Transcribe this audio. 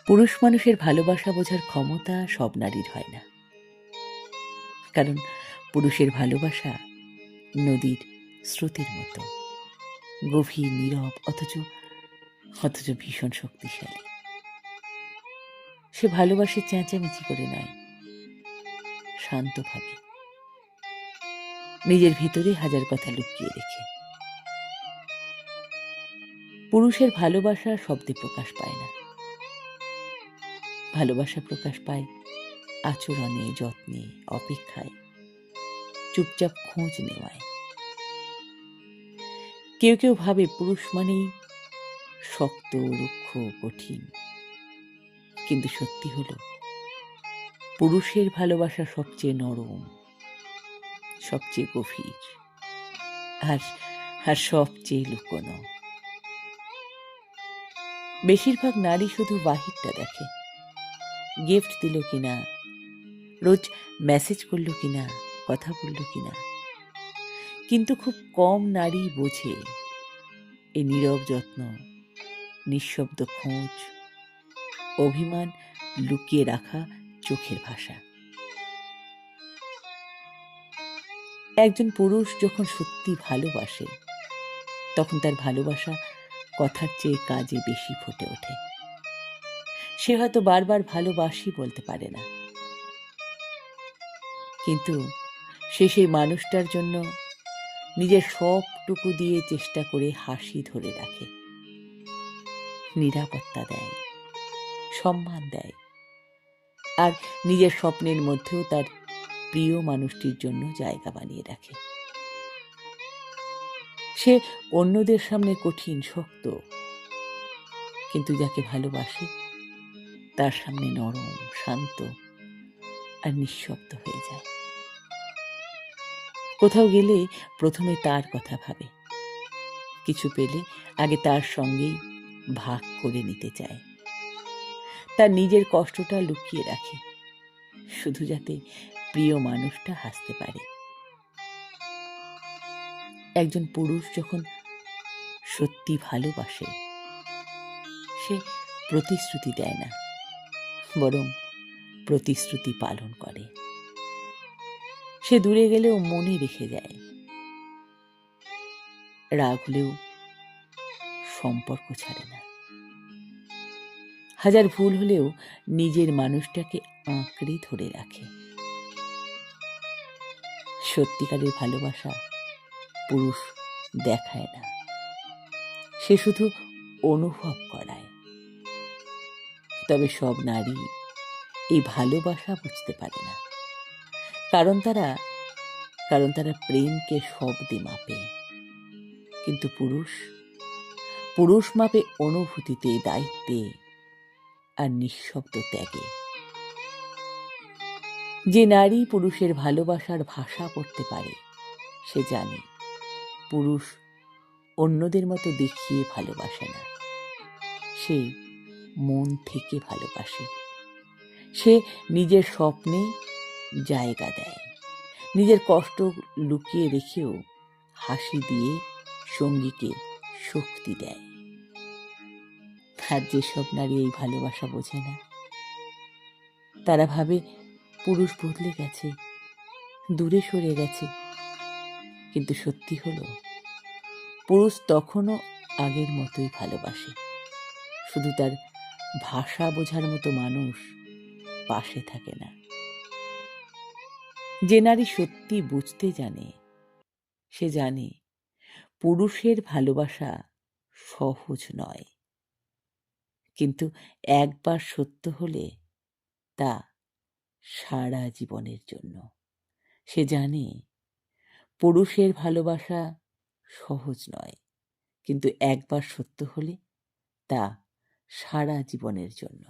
পুরুষ মানুষের ভালোবাসা বোঝার ক্ষমতা সব নারীর হয় না, কারণ পুরুষের ভালোবাসা নদীর স্রোতের মতো গভীর, নীরব, অথচ ভীষণ শক্তিশালী। সে ভালোবাসে চেঁচামেচি করে নয়, শান্তভাবে, নিজের ভিতরে হাজার কথা লুকিয়ে রেখে। পুরুষের ভালোবাসা শব্দে প্রকাশ পায় না, ভালোবাসা প্রকাশ পায় আচরণে, যত্নে, অপেক্ষায়, চুপচাপ খোঁজ নেওয়ায়। কেউ কেউ ভাবে পুরুষ মানেই শক্ত, রুক্ষ, কঠিন, কিন্তু সত্যি হলো পুরুষের ভালোবাসা সবচেয়ে নরম, সবচেয়ে গভীর, আর সবচেয়ে লুকোনো। বেশিরভাগ নারী শুধু বাহিরটা দেখে, গিফট দিল কিনা, রোজ মেসেজ করলো কিনা, কথা বলল কিনা, কিন্তু খুব কম নারী বোঝে এই নীরব যত্ন, নিঃশব্দ খোঁজ, অভিমান লুকিয়ে রাখা চোখের ভাষা। একজন পুরুষ যখন সত্যি ভালোবাসে, তখন তার ভালোবাসা কথার চেয়ে কাজে বেশি ফুটে ওঠে। সে হয়তো বারবার ভালোবাসি বলতে পারে না, কিন্তু সে সেই মানুষটার জন্য নিজের সবটুকু দিয়ে চেষ্টা করে হাসি ধরে রাখে, নিরাপত্তা দেয়, সম্মান দেয়, আর নিজের স্বপ্নের মধ্যেও তার প্রিয় মানুষটির জন্য জায়গা বানিয়ে রাখে। সে অন্যদের সামনে কঠিন, শক্ত, কিন্তু যাকে ভালোবাসে তার সামনে নরম, শান্ত আর নিঃশব্দ হয়ে যায়। কোথাও গেলে প্রথমে তার কথা ভাবে, কিছু পেলে আগে তার সঙ্গেই ভাগ করে নিতে চায়, তার নিজের কষ্টটা লুকিয়ে রাখে, শুধু যাতে প্রিয় মানুষটা হাসতে পারে। একজন পুরুষ যখন সত্যি ভালোবাসে, সে প্রতিশ্রুতি দেয় না, বরং প্রতিশ্রুতি পালন করে। সে দূরে গেলেও মনে রেখে যায়, রাগ হলেও সম্পর্ক ছাড়ে না, হাজার ভুল হলেও নিজের মানুষটাকে আঁকড়ে ধরে রাখে। সত্যিকারের ভালোবাসা পুরুষ দেখায় না, সে শুধু অনুভব করায়। তবে সব নারী এই ভালোবাসা বুঝতে পারে না, কারণ তারা প্রেমকে শব্দে মাপে, কিন্তু পুরুষ মাপে অনুভূতিতে, দায়িত্বে আর নিঃশব্দ ত্যাগে। যে নারী পুরুষের ভালোবাসার ভাষা পড়তে পারে, সে জানে পুরুষ অন্যদের মতো দেখিয়ে ভালোবাসে না, সে মন থেকে ভালোবাসে। সে নিজের স্বপ্নে জায়গা দেয়, নিজের কষ্ট লুকিয়ে রেখেও হাসি দিয়ে সঙ্গীকে শক্তি দেয়। আর যেসব নারী এই ভালোবাসা বোঝে না, তারা ভাবে পুরুষ বদলে গেছে, দূরে সরে গেছে, কিন্তু সত্যি হলো পুরুষ তখনও আগের মতোই ভালোবাসে, শুধু তার ভাষা বোঝার মতো মানুষ পাশে থাকে না। যে নারী সত্যি বুঝতে জানে, সে জানে পুরুষের ভালোবাসা সহজ নয়, কিন্তু একবার সত্য হলে তা সারা জীবনের জন্য। সে জানে পুরুষের ভালোবাসা সহজ নয়, কিন্তু একবার সত্য হলে তা সারা জীবনের জন্য।